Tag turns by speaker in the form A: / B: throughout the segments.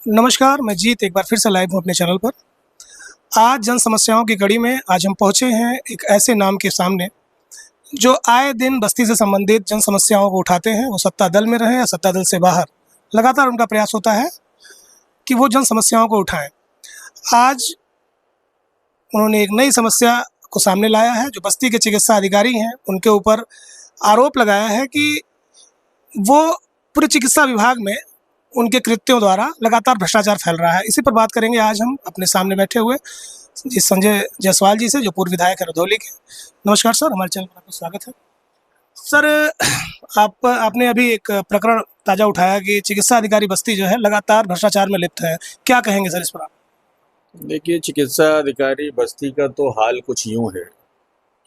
A: नमस्कार, मैं जीत एक बार फिर से लाइव हूँ अपने चैनल पर। आज जन समस्याओं की कड़ी में आज हम पहुँचे हैं एक ऐसे नाम के सामने, जो आए दिन बस्ती से संबंधित जन समस्याओं को उठाते हैं, वो सत्ता दल में रहें या सत्ता दल से बाहर। लगातार उनका प्रयास होता है कि वो जन समस्याओं को उठाएँ। आज उन्होंने एक नई समस्या को सामने लाया है, जो बस्ती के चिकित्सा अधिकारी हैं, उनके ऊपर आरोप लगाया है कि वो पूरे चिकित्सा विभाग में उनके कृत्यों द्वारा लगातार भ्रष्टाचार फैल रहा है। इसी पर बात करेंगे आज हम अपने सामने बैठे हुए जी संजय जायसवाल जी से, जो पूर्व विधायक है रधौली के। नमस्कार सर, हमारे चैनल पर आपका स्वागत है। सर, आपने अभी एक प्रकरण ताज़ा उठाया कि चिकित्सा अधिकारी बस्ती जो है लगातार भ्रष्टाचार में लिप्त है। क्या कहेंगे सर इस पर आप?
B: देखिए, चिकित्सा अधिकारी बस्ती का तो हाल कुछ यूँ है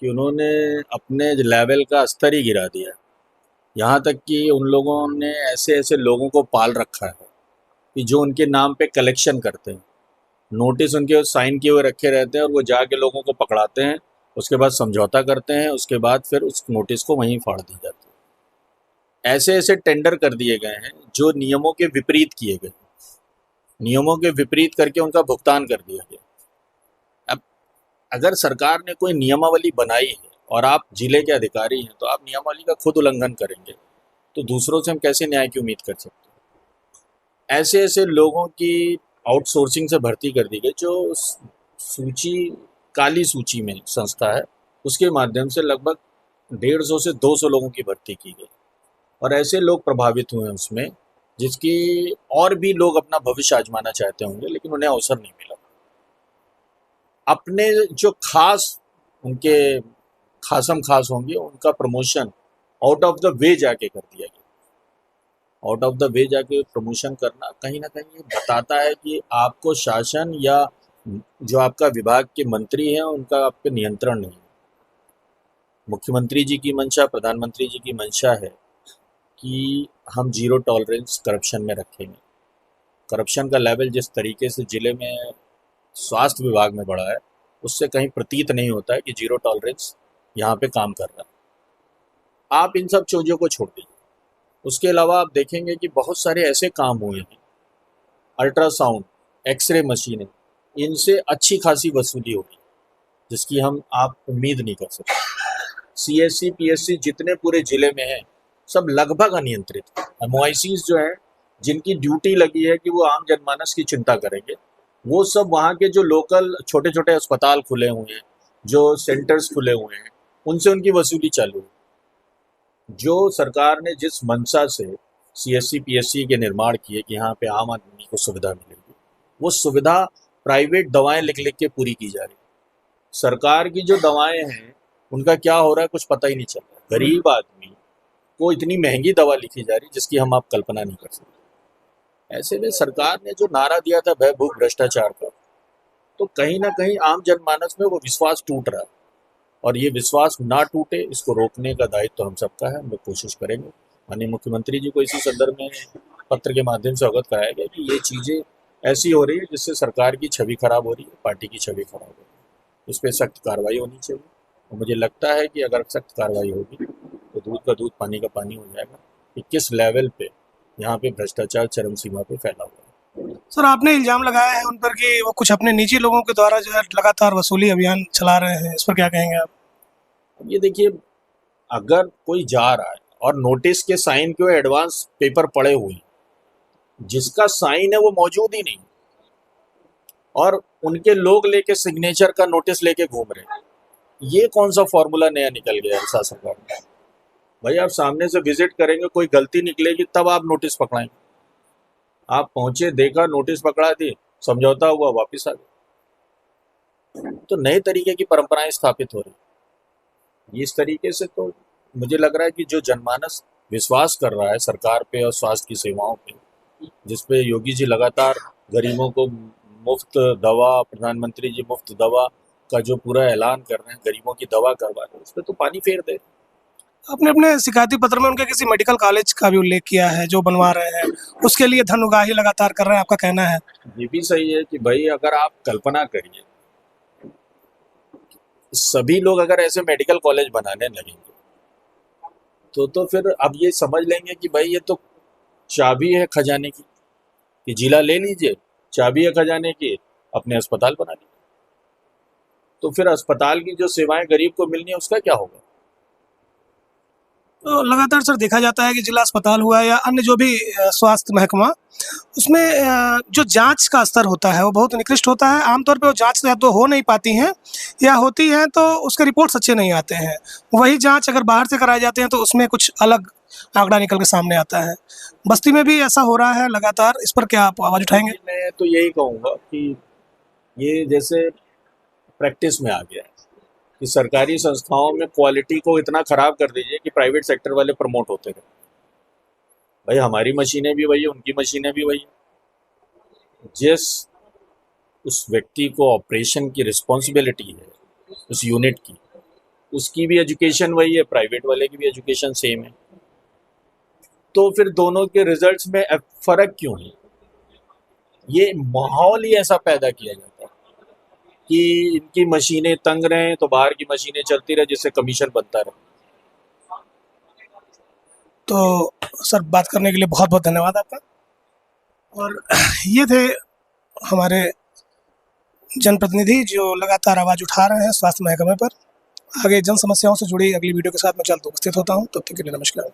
B: कि उन्होंने अपने लेवल का स्तर ही गिरा दिया। यहाँ तक कि उन लोगों ने ऐसे ऐसे लोगों को पाल रखा है कि जो उनके नाम पे कलेक्शन करते हैं। नोटिस उनके साइन किए हुए रखे रहते हैं और वो जाके लोगों को पकड़ाते हैं, उसके बाद समझौता करते हैं, उसके बाद फिर उस नोटिस को वहीं फाड़ दी जाती है। ऐसे ऐसे टेंडर कर दिए गए हैं जो नियमों के विपरीत किए गए, नियमों के विपरीत करके उनका भुगतान कर दिया गया। अब अगर सरकार ने कोई नियमावली बनाई है और आप जिले के अधिकारी हैं, तो आप नियमावली का खुद उल्लंघन करेंगे तो दूसरों से हम कैसे न्याय की उम्मीद कर सकते हैं। ऐसे ऐसे लोगों की आउटसोर्सिंग से भर्ती कर दी गई, जो सूची काली सूची में संस्था है, उसके माध्यम से लगभग 150 से 200 लोगों की भर्ती की गई और ऐसे लोग प्रभावित हुए हैं उसमें, जिसकी और भी लोग अपना भविष्य आजमाना चाहते होंगे लेकिन उन्हें अवसर नहीं मिला। अपने जो खास उनके खासम खास होंगे उनका promotion out of the way जाके कर दिया गया। आउट ऑफ द वे जाके प्रमोशन करना कहीं ना कहीं ये बताता है कि आपको शासन या जो आपका विभाग के मंत्री हैं उनका आप पे नियंत्रण नहीं है। मुख्यमंत्री जी की मंशा, प्रधानमंत्री जी की मंशा है कि हम जीरो टॉलरेंस करप्शन में रखेंगे। करप्शन का लेवल जिस तरीके से ज़िले में स्वास्थ्य विभाग में बढ़ा है, उससे कहीं प्रतीत नहीं होता है कि जीरो टॉलरेंस यहाँ पे काम कर रहा है। आप इन सब चीज़ों को छोड़ दीजिए। उसके अलावा आप देखेंगे कि बहुत सारे ऐसे काम हुए हैं, अल्ट्रासाउंड, एक्सरे मशीनें, इनसे अच्छी खासी वसूली होगी जिसकी आप उम्मीद नहीं कर सकते। सीएससी पीएससी जितने पूरे ज़िले में हैं, सब लगभग अनियंत्रित हैं। एमओआईसीज जो हैं, जिनकी ड्यूटी लगी है कि वो आम जनमानस की चिंता करेंगे, वो सब वहाँ के जो लोकल छोटे छोटे अस्पताल खुले हुए हैं, जो सेंटर्स खुले हुए हैं, उनसे उनकी वसूली चालू है। जो सरकार ने जिस मंशा से सीएससी पीएससी के निर्माण किए कि यहाँ पे आम आदमी को सुविधा मिलेगी, वो सुविधा प्राइवेट दवाएं लिख लिख के पूरी की जा रही है। सरकार की जो दवाएं हैं उनका क्या हो रहा है कुछ पता ही नहीं चल रहा। गरीब आदमी को इतनी महंगी दवा लिखी जा रही जिसकी आप कल्पना नहीं कर सकते। ऐसे में सरकार ने जो नारा दिया था भय भूख भ्रष्टाचार का, तो कहीं ना कहीं आम जनमानस में वो विश्वास टूट रहा है और ये विश्वास ना टूटे, इसको रोकने का दायित्व तो हम सबका है। हम लोग कोशिश करेंगे। माननीय मुख्यमंत्री जी को इसी संदर्भ में पत्र के माध्यम से अवगत कराया गया कि ये चीज़ें ऐसी हो रही है जिससे सरकार की छवि खराब हो रही है, पार्टी की छवि खराब हो रही है। इस पर सख्त कार्रवाई होनी चाहिए और मुझे लगता है कि अगर सख्त कार्रवाई होगी तो दूध का दूध पानी का पानी हो जाएगा कि किस लेवल पे यहाँ पे भ्रष्टाचार चरम सीमा पे फैला हुआ है।
A: सर, आपने इल्ज़ाम लगाया है उन पर कि वो कुछ अपने निजी लोगों के द्वारा जो है लगातार वसूली अभियान चला रहे हैं। इस पर क्या कहेंगे आप?
B: अब ये देखिए, अगर कोई जा रहा है और नोटिस के साइन के एडवांस पेपर पड़े हुए हैं, जिसका साइन है वो मौजूद ही नहीं और उनके लोग लेके सिग्नेचर का नोटिस लेके घूम रहे हैं, ये कौन सा फॉर्मूला नया निकल गया है शासन का? भाई, आप सामने से विजिट करेंगे, कोई गलती निकलेगी तब आप नोटिस पकड़ाएंगे। आप पहुंचे, देखा, नोटिस पकड़ा दी, समझौता हुआ, वापस आ गए। तो नए तरीके की परंपराएं स्थापित हो रही। इस तरीके से तो मुझे लग रहा है कि जो जनमानस विश्वास कर रहा है सरकार पे और स्वास्थ्य की सेवाओं पे, जिसपे योगी जी लगातार गरीबों को मुफ्त दवा, प्रधानमंत्री जी मुफ्त दवा का जो पूरा ऐलान कर रहे हैं, गरीबों की दवा करवा रहे हैं, उस पर तो पानी फेर दे।
A: आपने अपने शिकायती पत्र में उनके किसी मेडिकल कॉलेज का भी उल्लेख किया है जो बनवा रहे हैं, उसके लिए धन उगाही लगातार कर रहे हैं, आपका कहना है?
B: ये भी सही है कि भाई, अगर आप कल्पना करिए, सभी लोग अगर ऐसे मेडिकल कॉलेज बनाने लगेंगे तो फिर अब ये समझ लेंगे कि भाई ये तो चाबी है खजाने की, कि जिला ले लीजिए, चाबी है खजाने की, अपने अस्पताल बना लीजिए। तो फिर अस्पताल की जो सेवाएं गरीब को मिलनी है उसका क्या होगा?
A: तो लगातार सर देखा जाता है कि जिला अस्पताल हुआ या अन्य जो भी स्वास्थ्य महकमा, उसमें जो जांच का स्तर होता है वो बहुत निकृष्ट होता है। आमतौर पे वो जांच या तो हो नहीं पाती हैं या होती हैं तो उसके रिपोर्ट्स अच्छे नहीं आते हैं। वही जांच अगर बाहर से कराए जाते हैं तो उसमें कुछ अलग आंकड़ा निकल के सामने आता है। बस्ती में भी ऐसा हो रहा है लगातार, इस पर क्या आप आवाज़ उठाएंगे?
B: मैं तो यही कहूँगा कि ये जैसे प्रैक्टिस में आ गया है कि सरकारी संस्थाओं में क्वालिटी को इतना खराब कर दीजिए कि प्राइवेट सेक्टर वाले प्रमोट होते रहे। भाई हमारी मशीनें भी वही है, उनकी मशीनें भी वही है। जिस उस व्यक्ति को ऑपरेशन की रिस्पॉन्सिबिलिटी है उस यूनिट की, उसकी भी एजुकेशन वही है, प्राइवेट वाले की भी एजुकेशन सेम है। तो फिर दोनों के रिजल्ट्स में फर्क क्यों है? ये माहौल ही ऐसा पैदा किया जाता है कि इनकी मशीनें तंग रहें तो बाहर की मशीनें चलती रहे, जिससे कमीशन बनता रहे।
A: तो सर बात करने के लिए बहुत बहुत धन्यवाद आपका। और ये थे हमारे जनप्रतिनिधि जो लगातार आवाज़ उठा रहे हैं स्वास्थ्य महकमे पर। आगे जन समस्याओं से जुड़ी अगली वीडियो के साथ मैं जल्द उपस्थित होता हूँ, तब तक के लिए नमस्कार।